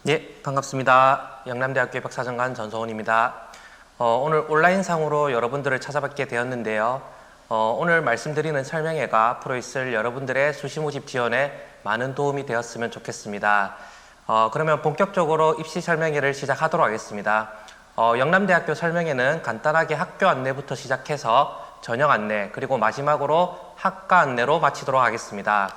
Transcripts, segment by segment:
예, 반갑습니다. 영남대학교 박사정관 전소원입니다. 오늘 온라인상으로 여러분들을 찾아뵙게 되었는데요. 오늘 말씀드리는 설명회가 앞으로 있을 여러분들의 수시 모집 지원에 많은 도움이 되었으면 좋겠습니다. 그러면 본격적으로 입시 설명회를 시작하도록 하겠습니다. 영남대학교 설명회는 간단하게 학교 안내부터 시작해서 저녁 안내, 그리고 마지막으로 학과 안내로 마치도록 하겠습니다.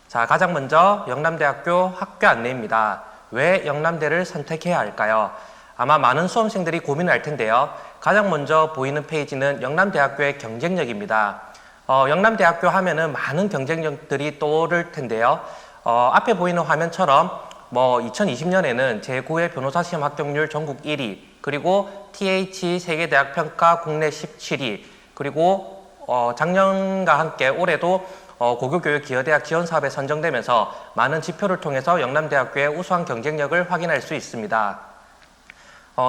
자, 가장 먼저 영남대학교 학교 안내입니다. 왜 영남대를 선택해야 할까요? 아마 많은 수험생들이 고민을 할 텐데요. 가장 먼저 보이는 페이지는 영남대학교의 경쟁력입니다. 영남대학교 하면은 많은 경쟁력들이 떠오를 텐데요. 앞에 보이는 화면처럼 2020년에는 제9회 변호사 시험 합격률 전국 1위, 그리고 TH 세계대학 평가 국내 17위, 그리고 작년과 함께 올해도 고교교육 기여대학 지원사업에 선정되면서 많은 지표를 통해서 영남대학교의 우수한 경쟁력을 확인할 수 있습니다.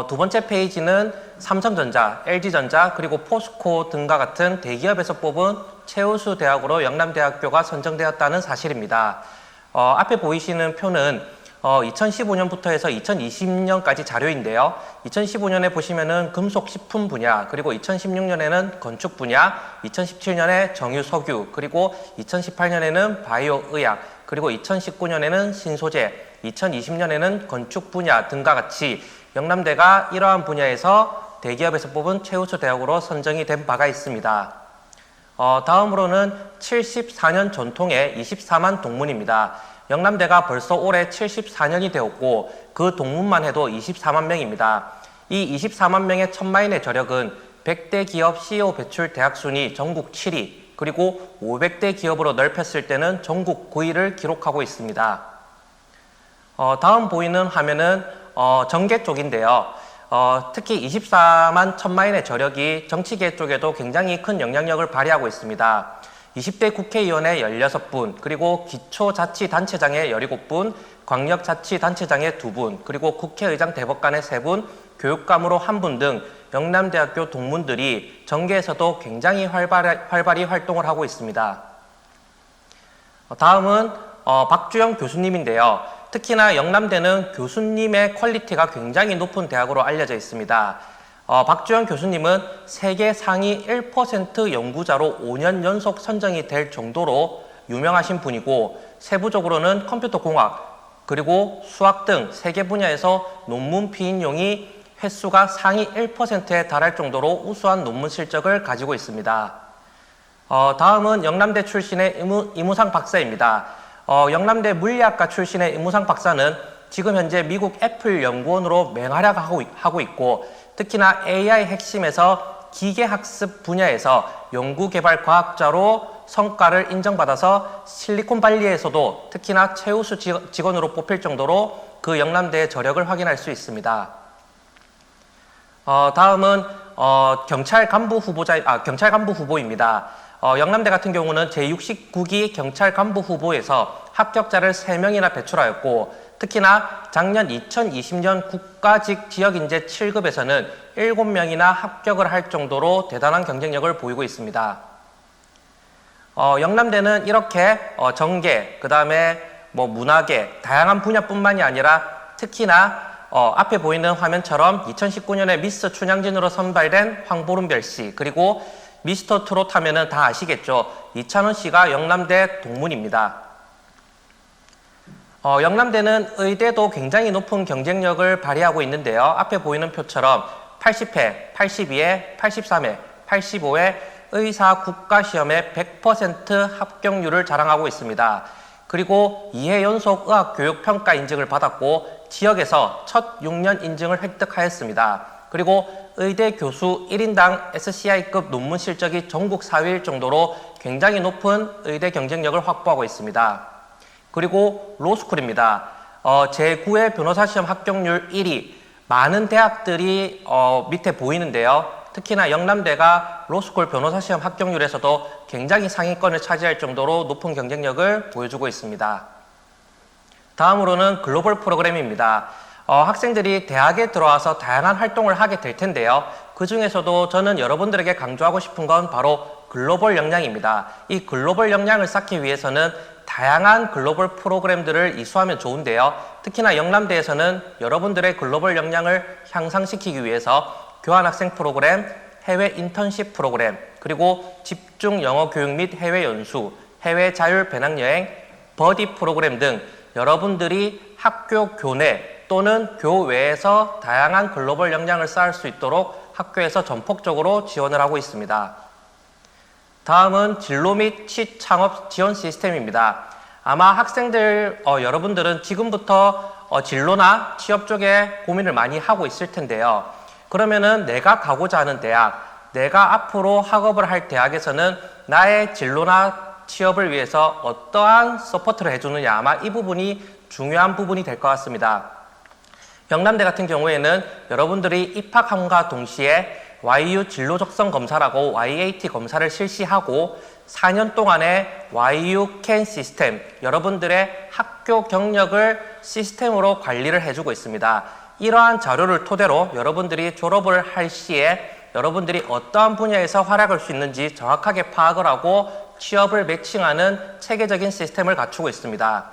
두 번째 페이지는 삼성전자, LG전자, 그리고 포스코 등과 같은 대기업에서 뽑은 최우수 대학으로 영남대학교가 선정되었다는 사실입니다. 앞에 보이시는 표는 2015년부터 해서 2020년까지 자료인데요. 2015년에 보시면은 금속식품 분야, 그리고 2016년에는 건축 분야, 2017년에 정유 석유, 그리고 2018년에는 바이오 의약, 그리고 2019년에는 신소재, 2020년에는 건축 분야 등과 같이 영남대가 이러한 분야에서 대기업에서 뽑은 최우수 대학으로 선정이 된 바가 있습니다. 다음으로는 74년 전통의 24만 동문입니다. 영남대가 벌써 올해 74년이 되었고 그 동문만 해도 24만 명입니다. 이 24만 명의 천만인의 저력은 100대 기업 CEO 배출 대학 순위 전국 7위, 그리고 500대 기업으로 넓혔을 때는 전국 9위를 기록하고 있습니다. 다음 보이는 화면은 정계 쪽인데요. 특히 24만 천만인의 저력이 정치계 쪽에도 굉장히 큰 영향력을 발휘하고 있습니다. 20대 국회의원의 16분, 그리고 기초자치단체장의 17분, 광역자치단체장의 2분, 그리고 국회의장 대법관의 3분, 교육감으로 1분 등 영남대학교 동문들이 정계에서도 굉장히 활발히 활동을 하고 있습니다. 다음은 박주영 교수님인데요. 특히나 영남대는 교수님의 퀄리티가 굉장히 높은 대학으로 알려져 있습니다. 박주영 교수님은 세계 상위 1% 연구자로 5년 연속 선정이 될 정도로 유명하신 분이고, 세부적으로는 컴퓨터공학, 그리고 수학 등 세 개 분야에서 논문 피인용이 횟수가 상위 1%에 달할 정도로 우수한 논문 실적을 가지고 있습니다. 다음은 영남대 출신의 이무상 박사입니다. 영남대 물리학과 출신의 이무상 박사는 지금 현재 미국 애플 연구원으로 맹활약하고 있고, 특히나 AI 핵심에서 기계학습 분야에서 연구개발 과학자로 성과를 인정받아서 실리콘밸리에서도 특히나 최우수 직원으로 뽑힐 정도로 그 영남대의 저력을 확인할 수 있습니다. 다음은 경찰 간부 후보입니다. 영남대 같은 경우는 제69기 경찰 간부 후보에서 합격자를 3명이나 배출하였고, 특히나 작년 2020년 국가직 지역인재 7급에서는 7명이나 합격을 할 정도로 대단한 경쟁력을 보이고 있습니다. 영남대는 이렇게 정계, 그 다음에 문화계, 다양한 분야뿐만이 아니라 특히나 앞에 보이는 화면처럼 2019년에 미스 춘향진으로 선발된 황보름별 씨, 그리고 미스터 트롯 하면은 다 아시겠죠. 이찬원 씨가 영남대 동문입니다. 영남대는 의대도 굉장히 높은 경쟁력을 발휘하고 있는데요. 앞에 보이는 표처럼 80회, 82회, 83회, 85회 의사 국가시험의 100% 합격률을 자랑하고 있습니다. 그리고 2회 연속 의학교육평가 인증을 받았고 지역에서 첫 6년 인증을 획득하였습니다. 그리고 의대 교수 1인당 SCI급 논문 실적이 전국 4위일 정도로 굉장히 높은 의대 경쟁력을 확보하고 있습니다. 그리고 로스쿨입니다. 제9회 변호사 시험 합격률 1위, 많은 대학들이 밑에 보이는데요. 특히나 영남대가 로스쿨 변호사 시험 합격률에서도 굉장히 상위권을 차지할 정도로 높은 경쟁력을 보여주고 있습니다. 다음으로는 글로벌 프로그램입니다. 학생들이 대학에 들어와서 다양한 활동을 하게 될 텐데요. 그 중에서도 저는 여러분들에게 강조하고 싶은 건 바로 글로벌 역량입니다. 이 글로벌 역량을 쌓기 위해서는 다양한 글로벌 프로그램들을 이수하면 좋은데요. 특히나 영남대에서는 여러분들의 글로벌 역량을 향상시키기 위해서 교환학생 프로그램, 해외 인턴십 프로그램, 그리고 집중 영어 교육 및 해외 연수, 해외 자율 배낭여행, 버디 프로그램 등 여러분들이 학교 교내 또는 교외에서 다양한 글로벌 역량을 쌓을 수 있도록 학교에서 전폭적으로 지원을 하고 있습니다. 다음은 진로 및 취창업 지원 시스템입니다. 아마 학생들, 여러분들은 지금부터 진로나 취업 쪽에 고민을 많이 하고 있을 텐데요. 그러면은 내가 가고자 하는 대학, 내가 앞으로 학업을 할 대학에서는 나의 진로나 취업을 위해서 어떠한 서포트를 해주느냐, 아마 이 부분이 중요한 부분이 될 것 같습니다. 영남대 같은 경우에는 여러분들이 입학함과 동시에 YU 진로 적성 검사라고 YAT 검사를 실시하고 4년 동안의 YU CAN 시스템, 여러분들의 학교 경력을 시스템으로 관리를 해주고 있습니다. 이러한 자료를 토대로 여러분들이 졸업을 할 시에 여러분들이 어떠한 분야에서 활약할 수 있는지 정확하게 파악을 하고 취업을 매칭하는 체계적인 시스템을 갖추고 있습니다.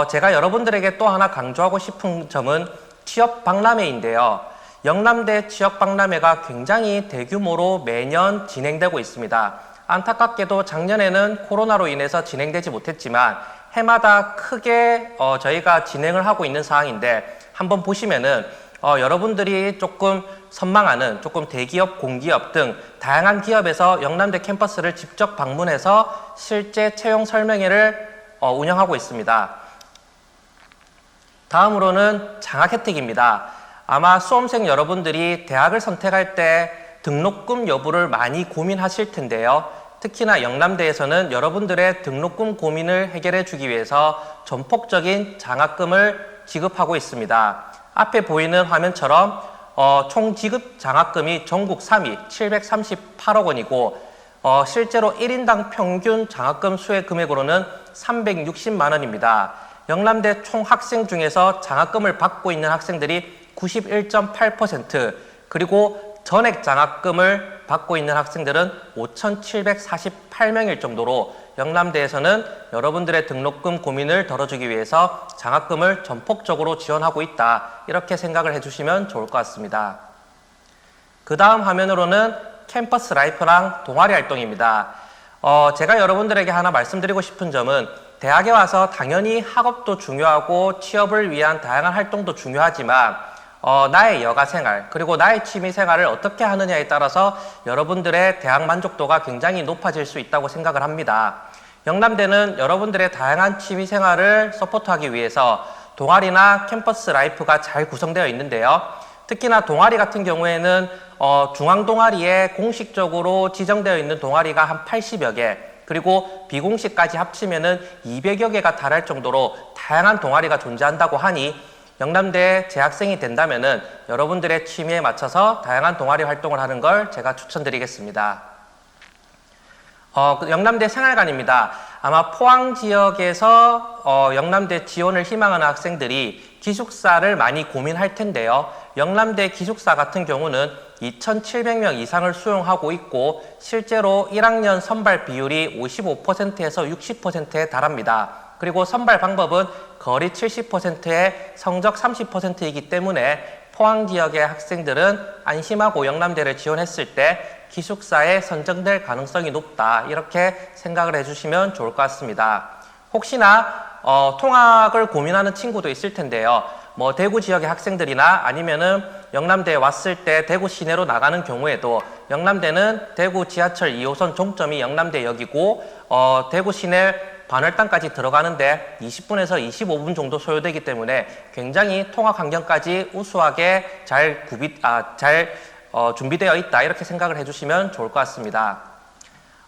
제가 여러분들에게 또 하나 강조하고 싶은 점은 취업 박람회인데요. 영남대 취업 박람회가 굉장히 대규모로 매년 진행되고 있습니다. 안타깝게도 작년에는 코로나로 인해서 진행되지 못했지만 해마다 크게 저희가 진행을 하고 있는 상황인데 한번 보시면은 여러분들이 조금 선망하는 조금 대기업, 공기업 등 다양한 기업에서 영남대 캠퍼스를 직접 방문해서 실제 채용 설명회를 운영하고 있습니다. 다음으로는 장학 혜택입니다. 아마 수험생 여러분들이 대학을 선택할 때 등록금 여부를 많이 고민하실 텐데요. 특히나 영남대에서는 여러분들의 등록금 고민을 해결해 주기 위해서 전폭적인 장학금을 지급하고 있습니다. 앞에 보이는 화면처럼 총 지급 장학금이 전국 3위 738억 원이고 실제로 1인당 평균 장학금 수혜 금액으로는 360만 원입니다. 영남대 총 학생 중에서 장학금을 받고 있는 학생들이 91.8%, 그리고 전액 장학금을 받고 있는 학생들은 5,748명일 정도로 영남대에서는 여러분들의 등록금 고민을 덜어주기 위해서 장학금을 전폭적으로 지원하고 있다, 이렇게 생각을 해주시면 좋을 것 같습니다. 그 다음 화면으로는 캠퍼스 라이프랑 동아리 활동입니다. 제가 여러분들에게 하나 말씀드리고 싶은 점은 대학에 와서 당연히 학업도 중요하고 취업을 위한 다양한 활동도 중요하지만 나의 여가 생활 그리고 나의 취미 생활을 어떻게 하느냐에 따라서 여러분들의 대학 만족도가 굉장히 높아질 수 있다고 생각을 합니다. 영남대는 여러분들의 다양한 취미 생활을 서포트하기 위해서 동아리나 캠퍼스 라이프가 잘 구성되어 있는데요. 특히나 동아리 같은 경우에는 중앙 동아리에 공식적으로 지정되어 있는 동아리가 한 80여 개, 그리고 비공식까지 합치면은 200여 개가 달할 정도로 다양한 동아리가 존재한다고 하니 영남대 재학생이 된다면은 여러분들의 취미에 맞춰서 다양한 동아리 활동을 하는 걸 제가 추천드리겠습니다. 영남대 생활관입니다. 아마 포항 지역에서 영남대 지원을 희망하는 학생들이 기숙사를 많이 고민할 텐데요. 영남대 기숙사 같은 경우는 2,700명 이상을 수용하고 있고 실제로 1학년 선발 비율이 55%에서 60%에 달합니다. 그리고 선발 방법은 거리 70%에 성적 30%이기 때문에 포항 지역의 학생들은 안심하고 영남대를 지원했을 때 기숙사에 선정될 가능성이 높다, 이렇게 생각을 해주시면 좋을 것 같습니다. 혹시나 통학을 고민하는 친구도 있을 텐데요. 대구 지역의 학생들이나 아니면은 영남대에 왔을 때 대구 시내로 나가는 경우에도 영남대는 대구 지하철 2호선 종점이 영남대역이고 대구 시내 반월당까지 들어가는데 20분에서 25분 정도 소요되기 때문에 굉장히 통학 환경까지 우수하게 잘 준비되어 있다, 이렇게 생각을 해주시면 좋을 것 같습니다.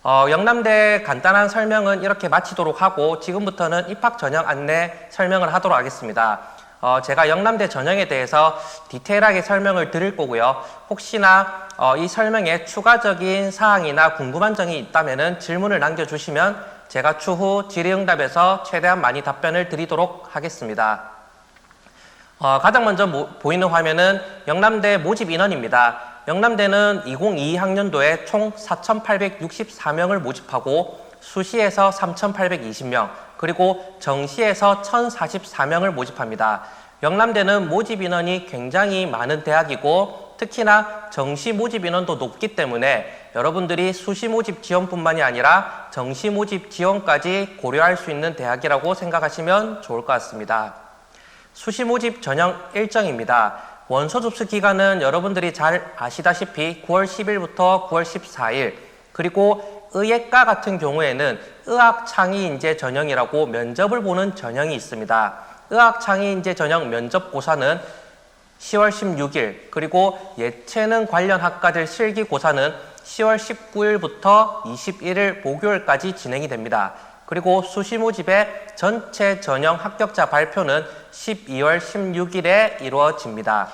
영남대 간단한 설명은 이렇게 마치도록 하고 지금부터는 입학 전형 안내 설명을 하도록 하겠습니다. 제가 영남대 전형에 대해서 디테일하게 설명을 드릴 거고요. 혹시나 이 설명에 추가적인 사항이나 궁금한 점이 있다면 질문을 남겨주시면 제가 추후 질의응답에서 최대한 많이 답변을 드리도록 하겠습니다. 가장 먼저 보이는 화면은 영남대 모집 인원입니다. 영남대는 2022학년도에 총 4,864명을 모집하고 수시에서 3,820명, 그리고 정시에서 1,044명을 모집합니다. 영남대는 모집 인원이 굉장히 많은 대학이고 특히나 정시 모집 인원도 높기 때문에 여러분들이 수시 모집 지원뿐만이 아니라 정시 모집 지원까지 고려할 수 있는 대학이라고 생각하시면 좋을 것 같습니다. 수시 모집 전형 일정입니다. 원서 접수 기간은 여러분들이 잘 아시다시피 9월 10일부터 9월 14일, 그리고 의예과 같은 경우에는 의학창의인재 전형이라고 면접을 보는 전형이 있습니다. 의학창의인재 전형 면접고사는 10월 16일, 그리고 예체능 관련 학과들 실기고사는 10월 19일부터 21일 목요일까지 진행이 됩니다. 그리고 수시 모집의 전체 전형 합격자 발표는 12월 16일에 이루어집니다.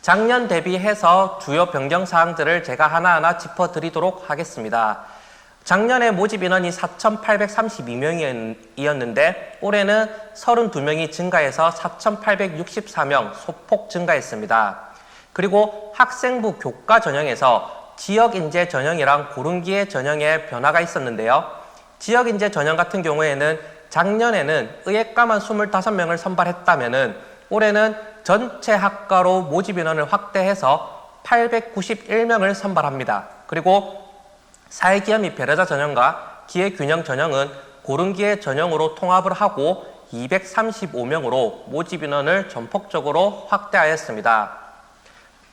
작년 대비해서 주요 변경 사항들을 제가 하나하나 짚어드리도록 하겠습니다. 작년에 모집 인원이 4,832명이었는데 올해는 32명이 증가해서 4,864명 소폭 증가했습니다. 그리고 학생부 교과 전형에서 지역인재 전형이랑 고른기회 전형에 변화가 있었는데요. 지역인재 전형 같은 경우에는 작년에는 의예과만 25명을 선발했다면은 올해는 전체 학과로 모집 인원을 확대해서 891명을 선발합니다. 그리고 사회기업 및 배려자 전형과 기회균형 전형은 고른기회 전형으로 통합을 하고 235명으로 모집 인원을 전폭적으로 확대하였습니다.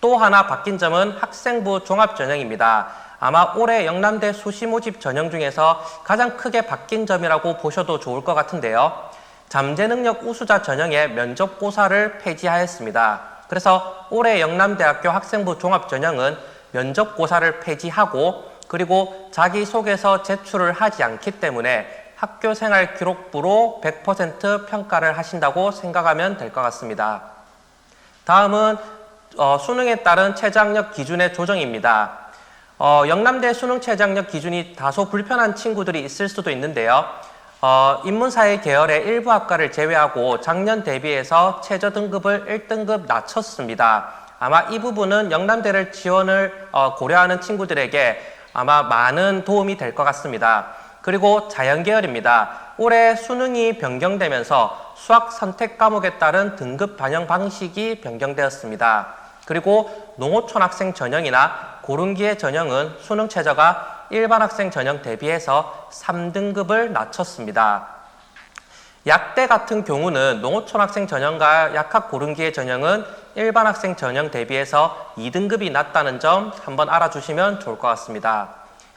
또 하나 바뀐 점은 학생부 종합 전형입니다. 아마 올해 영남대 수시 모집 전형 중에서 가장 크게 바뀐 점이라고 보셔도 좋을 것 같은데요. 잠재능력 우수자 전형의 면접고사를 폐지하였습니다. 그래서 올해 영남대학교 학생부 종합 전형은 면접고사를 폐지하고 그리고 자기소개서 제출을 하지 않기 때문에 학교생활 기록부로 100% 평가를 하신다고 생각하면 될 것 같습니다. 다음은 수능에 따른 최저학력 기준의 조정입니다. 영남대 수능 최저학력 기준이 다소 불편한 친구들이 있을 수도 있는데요. 인문사회 계열의 일부 학과를 제외하고 작년 대비해서 최저 등급을 1등급 낮췄습니다. 아마 이 부분은 영남대를 지원을 고려하는 친구들에게 아마 많은 도움이 될 것 같습니다. 그리고 자연계열입니다. 올해 수능이 변경되면서 수학 선택 과목에 따른 등급 반영 방식이 변경되었습니다. 그리고 농어촌 학생 전형이나 고른기회 전형은 수능 최저가 일반 학생 전형 대비해서 3등급을 낮췄습니다. 약대 같은 경우는 농어촌 학생 전형과 약학 고른기회 전형은 일반 학생 전형 대비해서 2등급이 낮다는 점 한번 알아주시면 좋을 것 같습니다.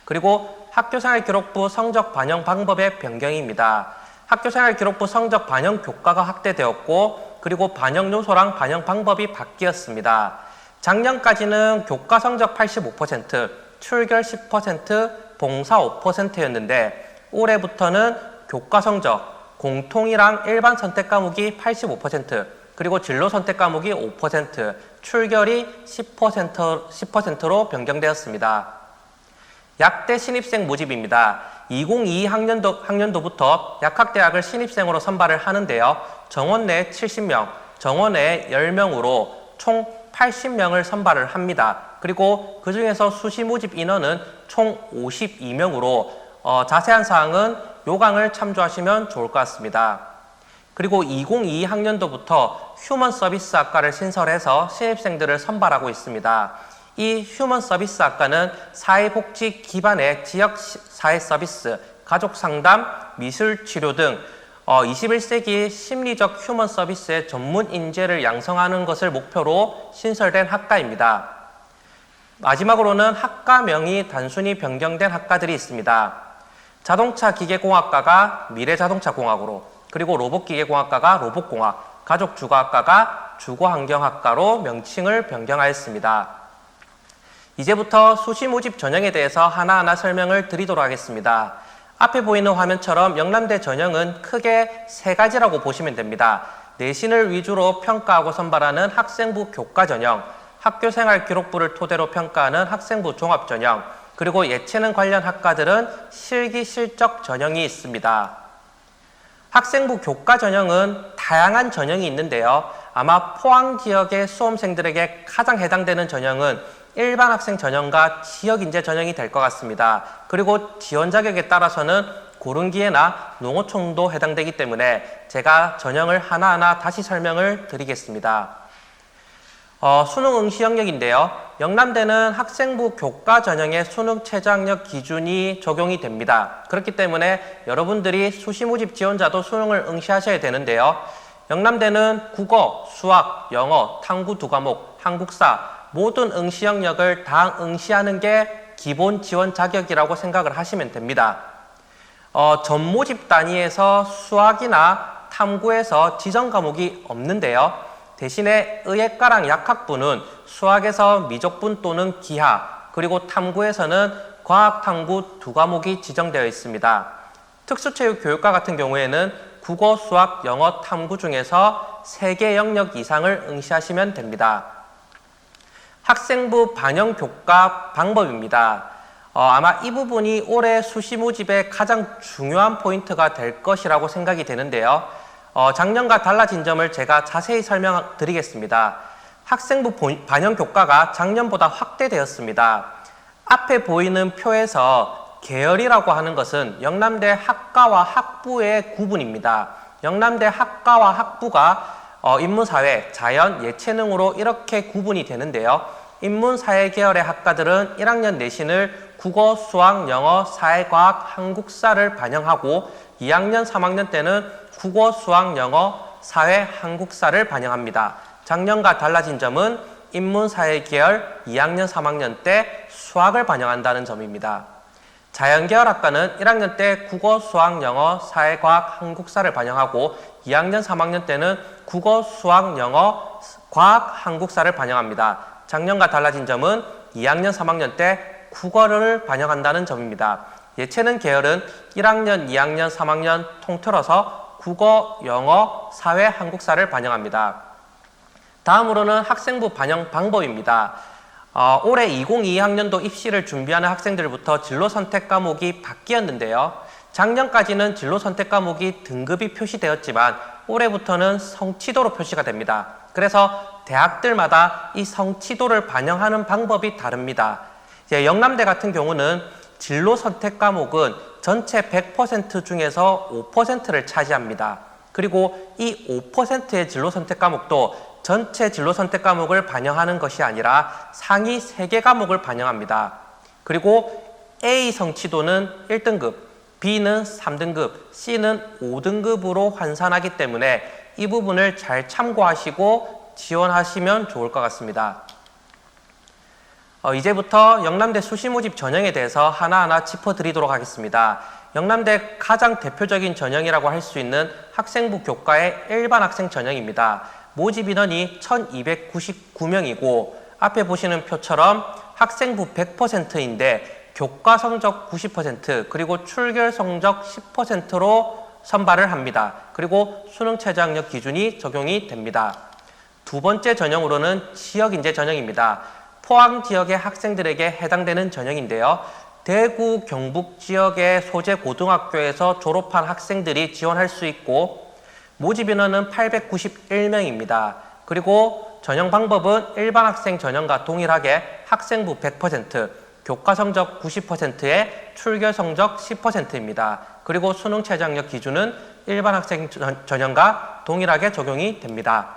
그리고 학교생활 기록부 성적 반영 방법의 변경입니다. 학교생활 기록부 성적 반영 교과가 확대되었고 그리고 반영 요소랑 반영 방법이 바뀌었습니다. 작년까지는 교과 성적 85%, 출결 10%, 봉사 5%였는데 올해부터는 교과 성적, 공통이랑 일반 선택 과목이 85%, 그리고 진로 선택 과목이 5%, 출결이 10%로 변경되었습니다. 약대 신입생 모집입니다. 2022 학년도부터 약학대학을 신입생으로 선발을 하는데요. 정원 내 70명, 정원 내 10명으로 총 80명을 선발을 합니다. 그리고 그 중에서 수시 모집 인원은 총 52명으로 자세한 사항은 요강을 참조하시면 좋을 것 같습니다. 그리고 2022 학년도부터 휴먼 서비스 학과를 신설해서 신입생들을 선발하고 있습니다. 이 휴먼 서비스 학과는 사회복지 기반의 지역 사회 서비스, 가족 상담, 미술 치료 등 21세기 심리적 휴먼 서비스의 전문 인재를 양성하는 것을 목표로 신설된 학과입니다. 마지막으로는 학과명이 단순히 변경된 학과들이 있습니다. 자동차 기계공학과가 미래자동차공학으로, 그리고 로봇기계공학과가 로봇공학, 가족주거학과가 주거환경학과로 명칭을 변경하였습니다. 이제부터 수시 모집 전형에 대해서 하나하나 설명을 드리도록 하겠습니다. 앞에 보이는 화면처럼 영남대 전형은 크게 세 가지라고 보시면 됩니다. 내신을 위주로 평가하고 선발하는 학생부 교과 전형, 학교생활 기록부를 토대로 평가하는 학생부 종합 전형, 그리고 예체능 관련 학과들은 실기 실적 전형이 있습니다. 학생부 교과 전형은 다양한 전형이 있는데요. 아마 포항 지역의 수험생들에게 가장 해당되는 전형은 일반 학생 전형과 지역인재 전형이 될 것 같습니다. 그리고 지원 자격에 따라서는 고른기회나 농어촌도 해당되기 때문에 제가 전형을 하나하나 다시 설명을 드리겠습니다. 수능 응시 영역인데요. 영남대는 학생부 교과 전형의 수능 최저학력 기준이 적용이 됩니다. 그렇기 때문에 여러분들이 수시 모집 지원자도 수능을 응시하셔야 되는데요. 영남대는 국어, 수학, 영어, 탐구 두 과목, 한국사 모든 응시 영역을 다 응시하는 게 기본 지원 자격이라고 생각을 하시면 됩니다. 전 모집 단위에서 수학이나 탐구에서 지정 과목이 없는데요. 대신에 의예과랑 약학부는 수학에서 미적분 또는 기하, 그리고 탐구에서는 과학, 탐구 두 과목이 지정되어 있습니다. 특수체육교육과 같은 경우에는 국어, 수학, 영어, 탐구 중에서 3개 영역 이상을 응시하시면 됩니다. 학생부 반영 교과 방법입니다. 아마 이 부분이 올해 수시 모집의 가장 중요한 포인트가 될 것이라고 생각이 되는데요. 작년과 달라진 점을 제가 자세히 설명드리겠습니다. 학생부 반영 교과가 작년보다 확대되었습니다. 앞에 보이는 표에서 계열이라고 하는 것은 영남대 학과와 학부의 구분입니다. 영남대 학과와 학부가 인문사회, 자연, 예체능으로 이렇게 구분이 되는데요. 인문사회 계열의 학과들은 1학년 내신을 국어, 수학, 영어, 사회과학, 한국사를 반영하고 2학년, 3학년 때는 국어, 수학, 영어, 사회, 한국사를 반영합니다. 작년과 달라진 점은 인문사회 계열 2학년, 3학년 때 수학을 반영한다는 점입니다. 자연계열 학과는 1학년 때 국어, 수학, 영어, 사회과학, 한국사를 반영하고 2학년, 3학년 때는 국어, 수학, 영어, 과학, 한국사를 반영합니다. 작년과 달라진 점은 2학년, 3학년 때 국어를 반영한다는 점입니다. 예체능 계열은 1학년, 2학년, 3학년 통틀어서 국어, 영어, 사회, 한국사를 반영합니다. 다음으로는 학생부 반영 방법입니다. 올해 2022학년도 입시를 준비하는 학생들부터 진로 선택 과목이 바뀌었는데요. 작년까지는 진로 선택 과목이 등급이 표시되었지만 올해부터는 성취도로 표시가 됩니다. 그래서 대학들마다 이 성취도를 반영하는 방법이 다릅니다. 이제 영남대 같은 경우는 진로 선택 과목은 전체 100% 중에서 5%를 차지합니다. 그리고 이 5%의 진로 선택 과목도 전체 진로 선택 과목을 반영하는 것이 아니라 상위 3개 과목을 반영합니다. 그리고 A 성취도는 1등급, B는 3등급, C는 5등급으로 환산하기 때문에 이 부분을 잘 참고하시고 지원하시면 좋을 것 같습니다. 이제부터 영남대 수시 모집 전형에 대해서 하나하나 짚어드리도록 하겠습니다. 영남대 가장 대표적인 전형이라고 할 수 있는 학생부 교과의 일반 학생 전형입니다. 모집 인원이 1299명이고 앞에 보시는 표처럼 학생부 100%인데 교과 성적 90% 그리고 출결 성적 10%로 선발을 합니다. 그리고 수능 최저학력 기준이 적용이 됩니다. 두 번째 전형으로는 지역인재 전형입니다. 포항 지역의 학생들에게 해당되는 전형인데요. 대구, 경북 지역의 소재 고등학교에서 졸업한 학생들이 지원할 수 있고 모집 인원은 891명입니다. 그리고 전형 방법은 일반 학생 전형과 동일하게 학생부 100%, 교과 성적 90%에 출결 성적 10%입니다. 그리고 수능 최저학력 기준은 일반 학생 전형과 동일하게 적용이 됩니다.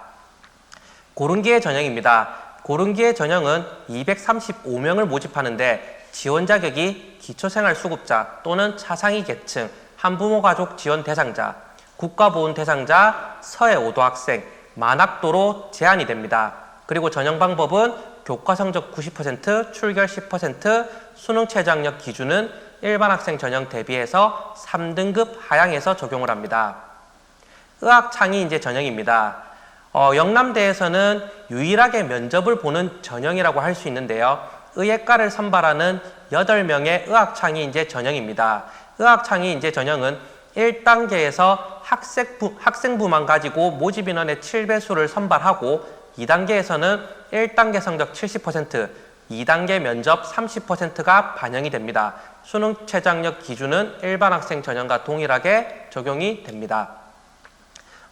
고른기회 전형입니다. 고른기회 전형은 235명을 모집하는데 지원 자격이 기초생활수급자 또는 차상위 계층, 한부모 가족 지원 대상자, 국가보훈 대상자, 서해 5도 학생, 만학도로 제한이 됩니다. 그리고 전형 방법은 교과 성적 90%, 출결 10%, 수능 최저학력 기준은 일반 학생 전형 대비해서 3등급 하향해서 적용을 합니다. 의학창의인재 전형입니다. 영남대에서는 유일하게 면접을 보는 전형이라고 할 수 있는데요. 의예과를 선발하는 8명의 의학창의인재 전형입니다. 의학창의인재 전형은 1단계에서 학생부만 가지고 모집 인원의 7배수를 선발하고 2단계에서는 1단계 성적 70%, 2단계 면접 30%가 반영이 됩니다. 수능 최저학력 기준은 일반 학생 전형과 동일하게 적용이 됩니다.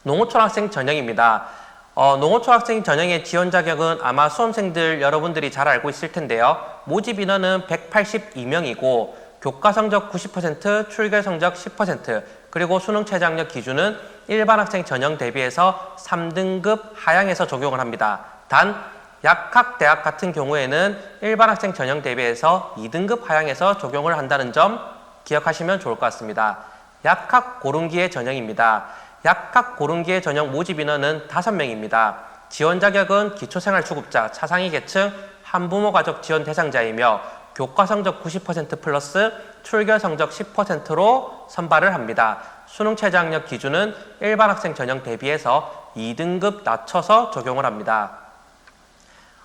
농어촌 학생 전형입니다. 농어촌 학생 전형의 지원 자격은 아마 수험생들 여러분들이 잘 알고 있을 텐데요. 모집 인원은 182명이고 교과 성적 90%, 출결 성적 10%, 그리고 수능 최저학력 기준은 일반 학생 전형 대비해서 3등급 하향해서 적용을 합니다. 단 약학대학 같은 경우에는 일반 학생 전형 대비해서 2등급 하향해서 적용을 한다는 점 기억하시면 좋을 것 같습니다. 약학 고른기의 전형입니다. 약학 고른기의 전형 모집 인원은 5명입니다. 지원 자격은 기초생활수급자, 차상위 계층, 한부모 가족 지원 대상자이며 교과 성적 90% 플러스 출결 성적 10%로 선발을 합니다. 수능 최저학력 기준은 일반 학생 전형 대비해서 2등급 낮춰서 적용을 합니다.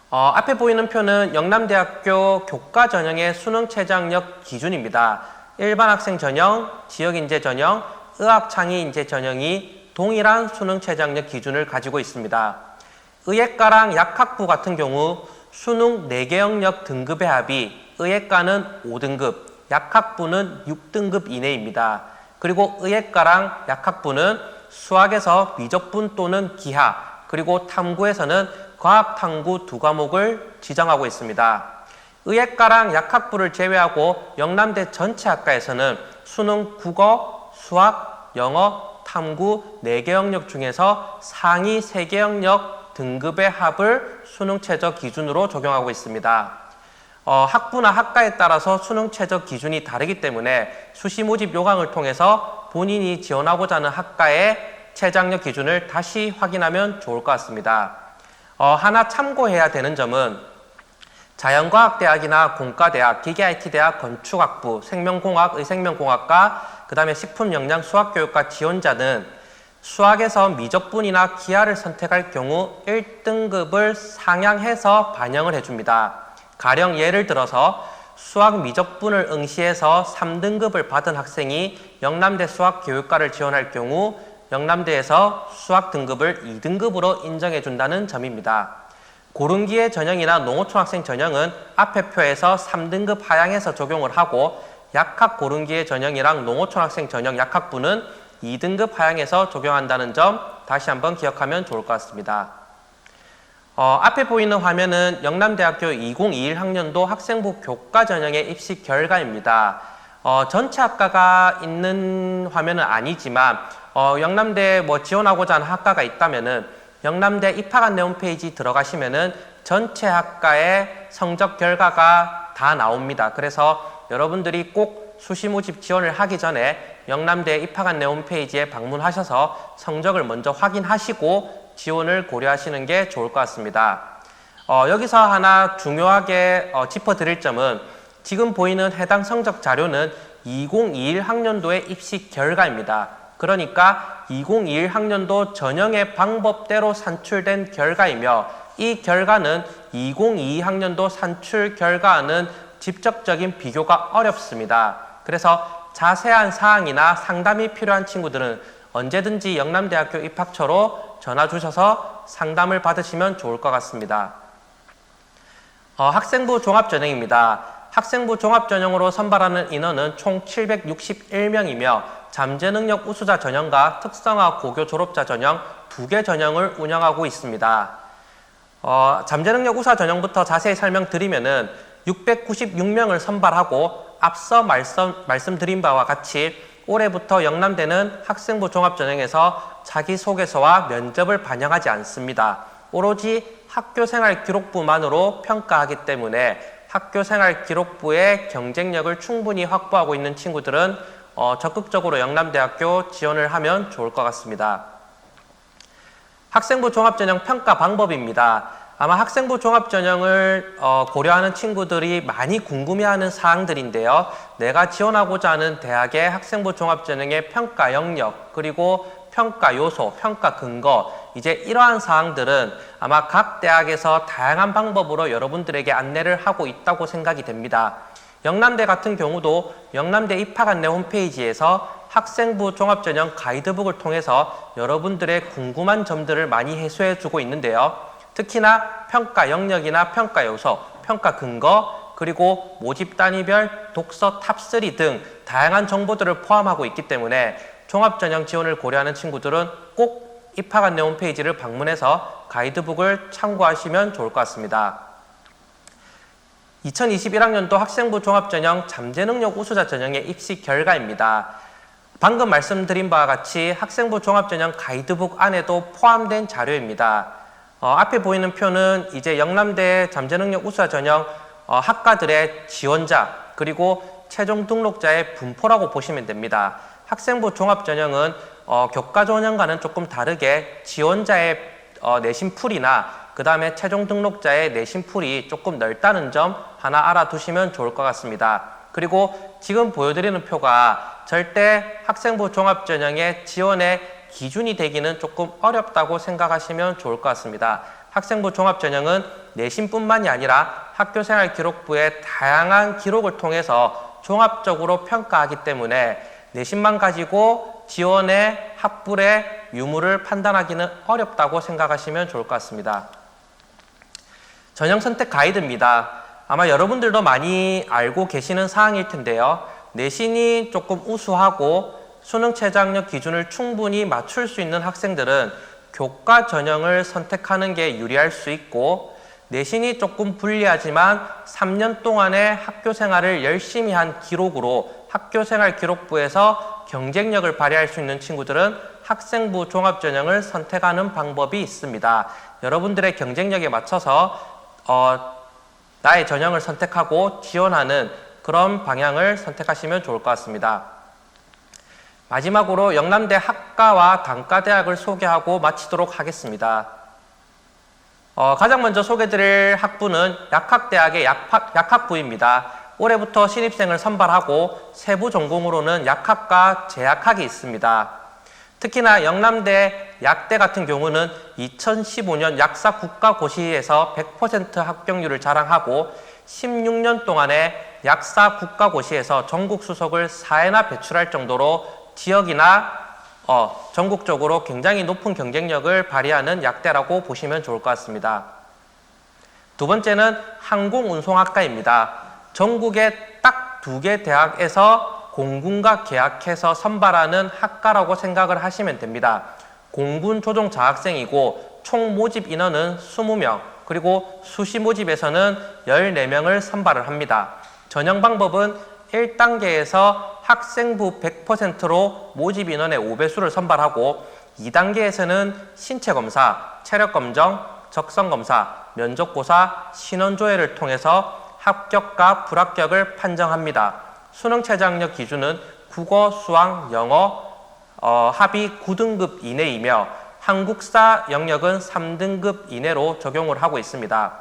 앞에 보이는 표는 영남대학교 교과 전형의 수능 최저학력 기준입니다. 일반 학생 전형, 지역인재 전형, 의학창의인재 전형이 동일한 수능 최저학력 기준을 가지고 있습니다. 의예과랑 약학부 같은 경우 수능 4개 영역 등급의 합이 의예과는 5등급, 약학부는 6등급 이내입니다. 그리고 의예과랑 약학부는 수학에서 미적분 또는 기하, 그리고 탐구에서는 과학탐구 2과목을 지정하고 있습니다. 의예과랑 약학부를 제외하고 영남대 전체 학과에서는 수능 국어, 수학, 영어, 탐구 4개 영역 중에서 상위 3개 영역 등급의 합을 수능 최저 기준으로 적용하고 있습니다. 학부나 학과에 따라서 수능 최저 기준이 다르기 때문에 수시 모집 요강을 통해서 본인이 지원하고자 하는 학과의 최저학력 기준을 다시 확인하면 좋을 것 같습니다. 하나 참고해야 되는 점은 자연과학대학이나 공과대학, 기계-IT대학, 건축학부, 생명공학, 의생명공학과, 그 다음에 식품영양수학교육과 지원자는 수학에서 미적분이나 기하를 선택할 경우 1등급을 상향해서 반영을 해줍니다. 가령 예를 들어서 수학 미적분을 응시해서 3등급을 받은 학생이 영남대 수학교육과를 지원할 경우 영남대에서 수학 등급을 2등급으로 인정해 준다는 점입니다. 고른기의 전형이나 농어촌 학생 전형은 앞에 표에서 3등급 하향해서 적용을 하고 약학 고른기의 전형이랑 농어촌 학생 전형 약학부는 2등급 하향해서 적용한다는 점 다시 한번 기억하면 좋을 것 같습니다. 앞에 보이는 화면은 영남대학교 2021 학년도 학생부 교과 전형의 입시 결과입니다. 전체 학과가 있는 화면은 아니지만 영남대 지원하고자 하는 학과가 있다면은 영남대 입학안내 홈페이지 들어가시면은 전체 학과의 성적 결과가 다 나옵니다. 그래서 여러분들이 꼭 수시 모집 지원을 하기 전에 영남대 입학안내 홈페이지에 방문하셔서 성적을 먼저 확인하시고 지원을 고려하시는 게 좋을 것 같습니다. 여기서 하나 중요하게 짚어드릴 점은 지금 보이는 해당 성적 자료는 2021 학년도의 입시 결과입니다. 그러니까 2021 학년도 전형의 방법대로 산출된 결과이며 이 결과는 2022 학년도 산출 결과와는 직접적인 비교가 어렵습니다. 그래서 자세한 사항이나 상담이 필요한 친구들은 언제든지 영남대학교 입학처로 전화 주셔서 상담을 받으시면 좋을 것 같습니다. 학생부 종합전형입니다. 학생부 종합전형으로 선발하는 인원은 총 761명이며 잠재능력 우수자 전형과 특성화 고교 졸업자 전형 2개 전형을 운영하고 있습니다. 잠재능력 우수자 전형부터 자세히 설명드리면은 696명을 선발하고 앞서 말씀드린 바와 같이 올해부터 영남대는 학생부 종합전형에서 자기소개서와 면접을 반영하지 않습니다. 오로지 학교생활 기록부만으로 평가하기 때문에 학교생활 기록부의 경쟁력을 충분히 확보하고 있는 친구들은 적극적으로 영남대학교 지원을 하면 좋을 것 같습니다. 학생부 종합전형 평가 방법입니다. 아마 학생부 종합전형을 고려하는 친구들이 많이 궁금해하는 사항들인데요. 내가 지원하고자 하는 대학의 학생부 종합전형의 평가 영역, 그리고 평가 요소, 평가 근거, 이제 이러한 사항들은 아마 각 대학에서 다양한 방법으로 여러분들에게 안내를 하고 있다고 생각이 됩니다. 영남대 같은 경우도 영남대 입학안내 홈페이지에서 학생부 종합전형 가이드북을 통해서 여러분들의 궁금한 점들을 많이 해소해 주고 있는데요. 특히나 평가 영역이나 평가 요소, 평가 근거, 그리고 모집 단위별 독서 탑3 등 다양한 정보들을 포함하고 있기 때문에 종합전형 지원을 고려하는 친구들은 꼭 입학 안내 홈페이지를 방문해서 가이드북을 참고하시면 좋을 것 같습니다. 2021학년도 학생부 종합전형 잠재능력 우수자 전형의 입시 결과입니다. 방금 말씀드린 바와 같이 학생부 종합전형 가이드북 안에도 포함된 자료입니다. 앞에 보이는 표는 이제 영남대 잠재능력 우수자 전형 학과들의 지원자 그리고 최종 등록자의 분포라고 보시면 됩니다. 학생부 종합전형은 교과 전형과는 조금 다르게 지원자의 내신 풀이나 그 다음에 최종 등록자의 내신 풀이 조금 넓다는 점 하나 알아두시면 좋을 것 같습니다. 그리고 지금 보여드리는 표가 절대 학생부 종합전형의 지원의 기준이 되기는 조금 어렵다고 생각하시면 좋을 것 같습니다. 학생부 종합전형은 내신뿐만이 아니라 학교생활기록부의 다양한 기록을 통해서 종합적으로 평가하기 때문에 내신만 가지고 지원의 학불의 유무를 판단하기는 어렵다고 생각하시면 좋을 것 같습니다. 전형 선택 가이드입니다. 아마 여러분들도 많이 알고 계시는 사항일 텐데요. 내신이 조금 우수하고 수능 최저학력 기준을 충분히 맞출 수 있는 학생들은 교과 전형을 선택하는 게 유리할 수 있고, 내신이 조금 불리하지만 3년 동안의 학교 생활을 열심히 한 기록으로 학교생활 기록부에서 경쟁력을 발휘할 수 있는 친구들은 학생부 종합전형을 선택하는 방법이 있습니다. 여러분들의 경쟁력에 맞춰서 나의 전형을 선택하고 지원하는 그런 방향을 선택하시면 좋을 것 같습니다. 마지막으로 영남대 학과와 단과대학을 소개하고 마치도록 하겠습니다. 가장 먼저 소개드릴 학부는 약학대학의 약학부입니다. 올해부터 신입생을 선발하고 세부 전공으로는 약학과 제약학이 있습니다. 특히나 영남대 약대 같은 경우는 2015년 약사 국가고시에서 100% 합격률을 자랑하고 16년 동안의 약사 국가고시에서 전국 수석을 4회나 배출할 정도로 지역이나 전국적으로 굉장히 높은 경쟁력을 발휘하는 약대라고 보시면 좋을 것 같습니다. 두 번째는 항공운송학과입니다. 전국의 딱 2개 대학에서 공군과 계약해서 선발하는 학과라고 생각을 하시면 됩니다. 공군 조종 장학생이고 총 모집 인원은 20명, 그리고 수시 모집에서는 14명을 선발을 합니다. 전형 방법은 1단계에서 학생부 100%로 모집 인원의 5배수를 선발하고 2단계에서는 신체검사, 체력검정, 적성검사, 면접고사, 신원조회를 통해서 합격과 불합격을 판정합니다. 수능 최저학력 기준은 국어, 수학, 영어 합이 9등급 이내이며 한국사 영역은 3등급 이내로 적용을 하고 있습니다.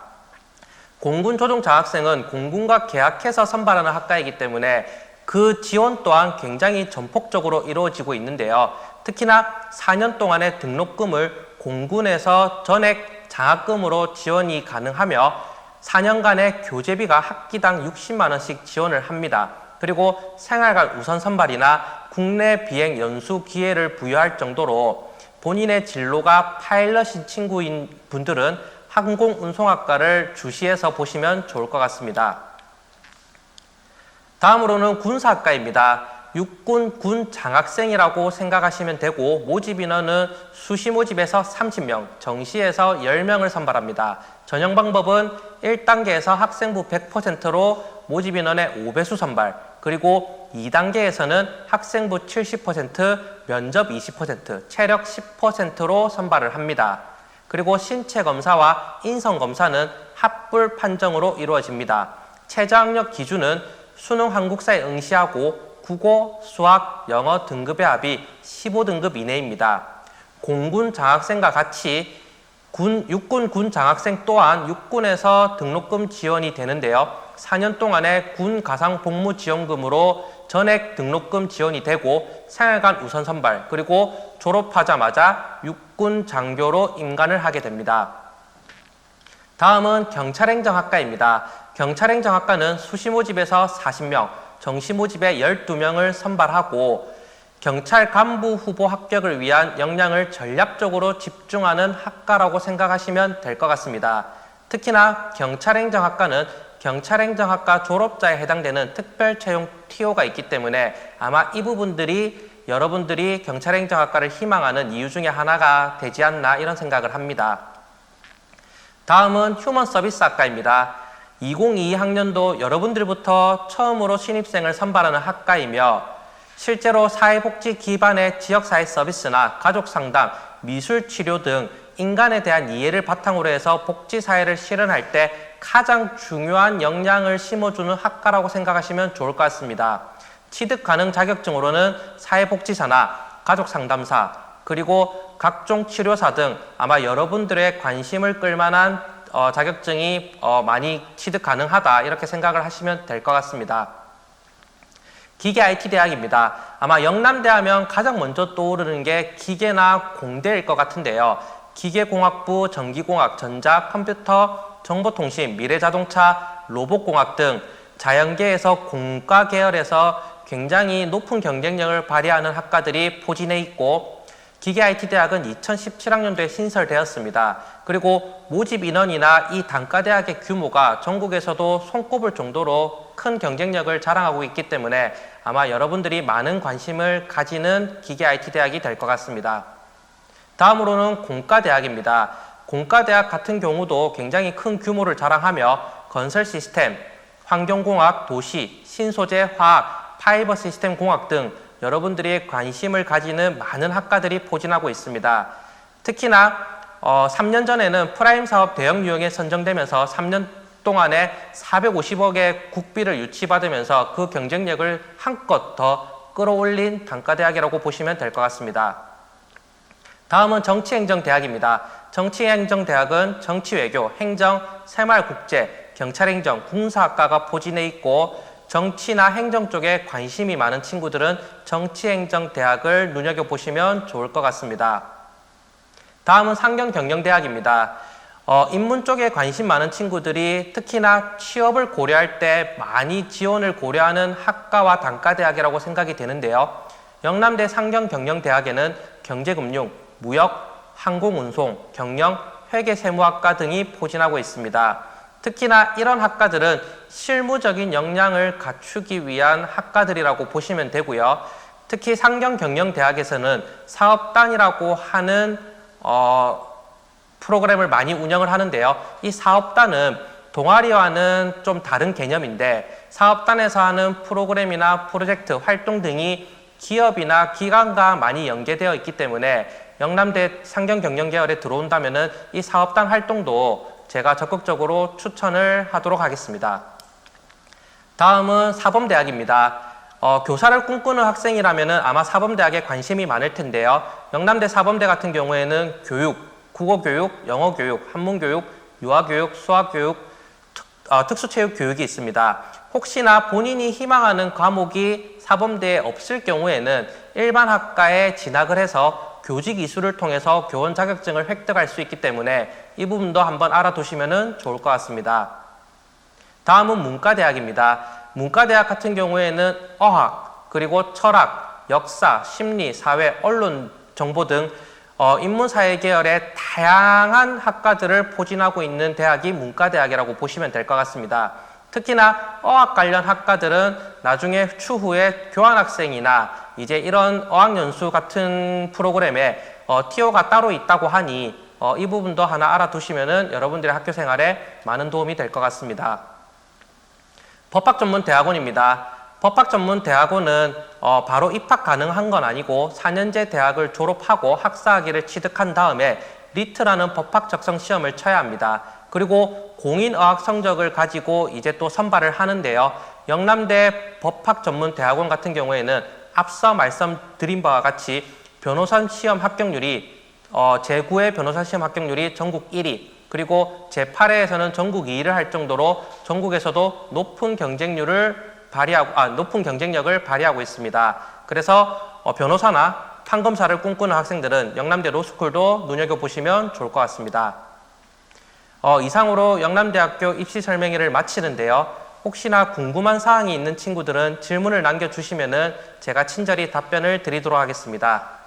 공군 조종 장학생은 공군과 계약해서 선발하는 학과이기 때문에 그 지원 또한 굉장히 전폭적으로 이루어지고 있는데요. 특히나 4년 동안의 등록금을 공군에서 전액 장학금으로 지원이 가능하며 4년간의 교재비가 학기당 60만 원씩 지원을 합니다. 그리고 생활관 우선 선발이나 국내 비행 연수 기회를 부여할 정도로 본인의 진로가 파일럿인 친구인 분들은 항공운송학과를 주시해서 보시면 좋을 것 같습니다. 다음으로는 군사학과입니다. 육군 군 장학생이라고 생각하시면 되고 모집 인원은 수시 모집에서 30명, 정시에서 10명을 선발합니다. 전형 방법은 1단계에서 학생부 100%로 모집 인원의 5배수 선발, 그리고 2단계에서는 학생부 70%, 면접 20%, 체력 10%로 선발을 합니다. 그리고 신체검사와 인성검사는 합불 판정으로 이루어집니다. 최저학력 기준은 수능 한국사에 응시하고 국어, 수학, 영어 등급의 합이 15등급 이내입니다. 공군 장학생과 같이 육군 군 장학생 또한 육군에서 등록금 지원이 되는데요. 4년 동안의 군 가상 복무 지원금으로 전액 등록금 지원이 되고 생활관 우선 선발, 그리고 졸업하자마자 육군 장교로 임관을 하게 됩니다. 다음은 경찰행정학과입니다. 경찰행정학과는 수시 모집에서 40명, 정시 모집에 12명을 선발하고 경찰 간부 후보 합격을 위한 역량을 전략적으로 집중하는 학과라고 생각하시면 될 것 같습니다. 특히나 경찰행정학과는 경찰행정학과 졸업자에 해당되는 특별 채용 TO가 있기 때문에 아마 이 부분들이 여러분들이 경찰행정학과를 희망하는 이유 중에 하나가 되지 않나 이런 생각을 합니다. 다음은 휴먼서비스학과입니다. 2022학년도 여러분들부터 처음으로 신입생을 선발하는 학과이며 실제로 사회복지 기반의 지역사회 서비스나 가족상담, 미술치료 등 인간에 대한 이해를 바탕으로 해서 복지사회를 실현할 때 가장 중요한 역량을 심어주는 학과라고 생각하시면 좋을 것 같습니다. 취득 가능 자격증으로는 사회복지사나 가족상담사, 그리고 각종 치료사 등 아마 여러분들의 관심을 끌만한 자격증이 많이 취득 가능하다 이렇게 생각을 하시면 될 것 같습니다. 기계 IT 대학입니다. 아마 영남대 하면 가장 먼저 떠오르는 게 기계나 공대일 것 같은데요. 기계공학부, 전기공학, 전자, 컴퓨터, 정보통신, 미래자동차, 로봇공학 등 자연계에서 공과 계열에서 굉장히 높은 경쟁력을 발휘하는 학과들이 포진해 있고 기계 IT 대학은 2017학년도에 신설되었습니다. 그리고 모집 인원이나 이 단과대학의 규모가 전국에서도 손꼽을 정도로 큰 경쟁력을 자랑하고 있기 때문에 아마 여러분들이 많은 관심을 가지는 기계 IT 대학이 될 것 같습니다. 다음으로는 공과대학입니다. 공과대학 같은 경우도 굉장히 큰 규모를 자랑하며 건설 시스템, 환경공학, 도시, 신소재, 화학, 파이버 시스템 공학 등 여러분들이 관심을 가지는 많은 학과들이 포진하고 있습니다. 특히나 3년 전에는 프라임 사업 대형 유형에 선정되면서 3년 동안에 450억의 국비를 유치받으면서 그 경쟁력을 한껏 더 끌어올린 단과대학이라고 보시면 될 것 같습니다. 다음은 정치행정대학입니다. 정치행정대학은 정치외교, 행정, 새마을국제, 경찰행정, 군사학과가 포진해 있고 정치나 행정 쪽에 관심이 많은 친구들은 정치행정대학을 눈여겨보시면 좋을 것 같습니다. 다음은 상경경영대학입니다. 인문 쪽에 관심 많은 친구들이 특히나 취업을 고려할 때 많이 지원을 고려하는 학과와 단과대학이라고 생각이 되는데요. 영남대 상경경영대학에는 경제금융, 무역, 항공운송, 경영, 회계세무학과 등이 포진하고 있습니다. 특히나 이런 학과들은 실무적인 역량을 갖추기 위한 학과들이라고 보시면 되고요. 특히 상경경영대학에서는 사업단이라고 하는 프로그램을 많이 운영을 하는데요. 이 사업단은 동아리와는 좀 다른 개념인데 사업단에서 하는 프로그램이나 프로젝트, 활동 등이 기업이나 기관과 많이 연계되어 있기 때문에 영남대 상경경영 계열에 들어온다면은 이 사업단 활동도 제가 적극적으로 추천을 하도록 하겠습니다. 다음은 사범대학입니다. 교사를 꿈꾸는 학생이라면 아마 사범대학에 관심이 많을 텐데요. 영남대 사범대 같은 경우에는 교육, 국어교육, 영어교육, 한문교육, 유아교육, 수학교육, 특수체육교육이 있습니다. 혹시나 본인이 희망하는 과목이 사범대에 없을 경우에는 일반 학과에 진학을 해서 교직 이수를 통해서 교원 자격증을 획득할 수 있기 때문에 이 부분도 한번 알아두시면 좋을 것 같습니다. 다음은 문과대학입니다. 문과대학 같은 경우에는 어학, 그리고 철학, 역사, 심리, 사회, 언론, 정보 등 인문사회 계열의 다양한 학과들을 포진하고 있는 대학이 문과대학이라고 보시면 될 것 같습니다. 특히나 어학 관련 학과들은 나중에 추후에 교환학생이나 이제 이런 어학연수 같은 프로그램에 TO가 따로 있다고 하니 이 부분도 하나 알아두시면 여러분들의 학교 생활에 많은 도움이 될 것 같습니다. 법학전문대학원입니다. 법학전문대학원은 바로 입학 가능한 건 아니고 4년제 대학을 졸업하고 학사학위를 취득한 다음에 리트라는 법학 적성 시험을 쳐야 합니다. 그리고 공인어학 성적을 가지고 이제 또 선발을 하는데요. 영남대 법학전문대학원 같은 경우에는 앞서 말씀드린 바와 같이 변호사 시험 합격률이 제9회 변호사 시험 합격률이 전국 1위, 그리고 제8회에서는 전국 2위를 할 정도로 전국에서도 높은 경쟁력을 발휘하고 있습니다. 그래서 변호사나 판검사를 꿈꾸는 학생들은 영남대 로스쿨도 눈여겨보시면 좋을 것 같습니다. 이상으로 영남대학교 입시 설명회를 마치는데요. 혹시나 궁금한 사항이 있는 친구들은 질문을 남겨주시면 제가 친절히 답변을 드리도록 하겠습니다.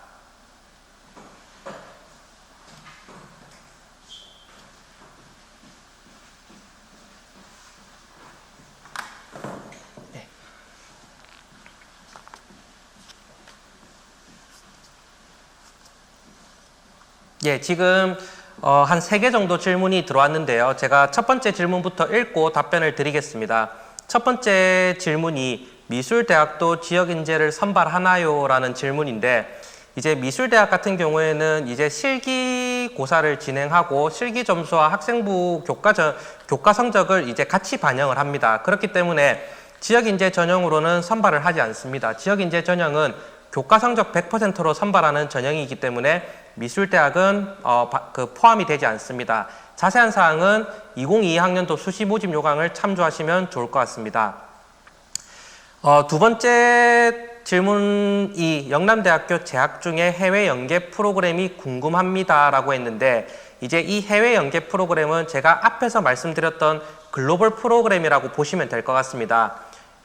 예, 지금 한 3개 정도 질문이 들어왔는데요. 제가 첫 번째 질문부터 읽고 답변을 드리겠습니다. 첫 번째 질문이 미술대학도 지역인재를 선발하나요? 라는 질문인데, 이제 미술대학 같은 경우에는 이제 실기고사를 진행하고 실기 점수와 학생부 교과 성적을 이제 같이 반영을 합니다. 그렇기 때문에 지역인재 전형으로는 선발을 하지 않습니다. 지역인재 전형은 교과 성적 100%로 선발하는 전형이기 때문에 미술대학은 포함이 되지 않습니다. 자세한 사항은 2022학년도 수시 모집 요강을 참조하시면 좋을 것 같습니다. 두 번째 질문이 영남대학교 재학 중에 해외 연계 프로그램이 궁금합니다라고 했는데, 이제 이 해외 연계 프로그램은 제가 앞에서 말씀드렸던 글로벌 프로그램이라고 보시면 될 것 같습니다.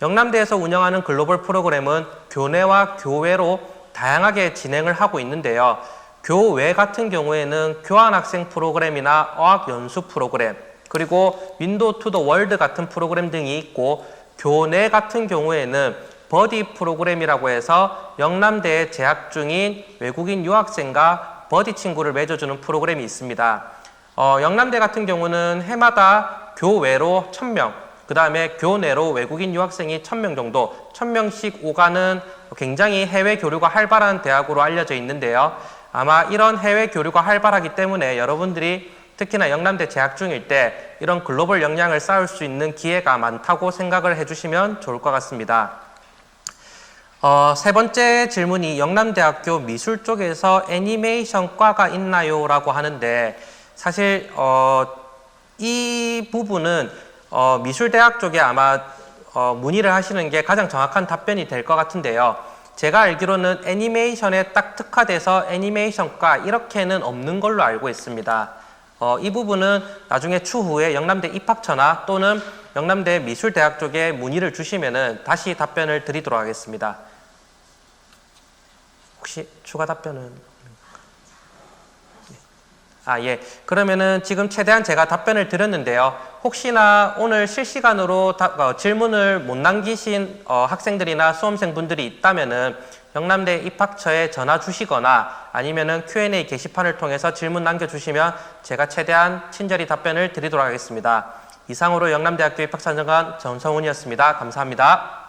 영남대에서 운영하는 글로벌 프로그램은 교내와 교외로 다양하게 진행을 하고 있는데요. 교외 같은 경우에는 교환학생 프로그램이나 어학연수 프로그램, 그리고 윈도우 투 더 월드 같은 프로그램 등이 있고, 교내 같은 경우에는 버디 프로그램이라고 해서 영남대에 재학 중인 외국인 유학생과 버디 친구를 맺어주는 프로그램이 있습니다. 영남대 같은 경우는 해마다 교외로 1000명, 그 다음에 교내로 외국인 유학생이 1000명 정도, 1000명씩 오가는 굉장히 해외 교류가 활발한 대학으로 알려져 있는데요. 아마 이런 해외 교류가 활발하기 때문에 여러분들이 특히나 영남대 재학 중일 때 이런 글로벌 역량을 쌓을 수 있는 기회가 많다고 생각을 해주시면 좋을 것 같습니다. 세 번째 질문이 영남대학교 미술 쪽에서 애니메이션과가 있나요? 라고 하는데, 사실 이 부분은 미술대학 쪽에 아마 문의를 하시는 게 가장 정확한 답변이 될 것 같은데요. 제가 알기로는 애니메이션에 딱 특화돼서 애니메이션과 이렇게는 없는 걸로 알고 있습니다. 이 부분은 나중에 추후에 영남대 입학처나 또는 영남대 미술대학 쪽에 문의를 주시면은 다시 답변을 드리도록 하겠습니다. 혹시 추가 답변은? 예. 그러면은 지금 최대한 제가 답변을 드렸는데요. 혹시나 오늘 실시간으로 질문을 못 남기신 학생들이나 수험생분들이 있다면은 영남대 입학처에 전화 주시거나 아니면은 Q&A 게시판을 통해서 질문 남겨주시면 제가 최대한 친절히 답변을 드리도록 하겠습니다. 이상으로 영남대학교 입학사정관 전성훈이었습니다. 감사합니다.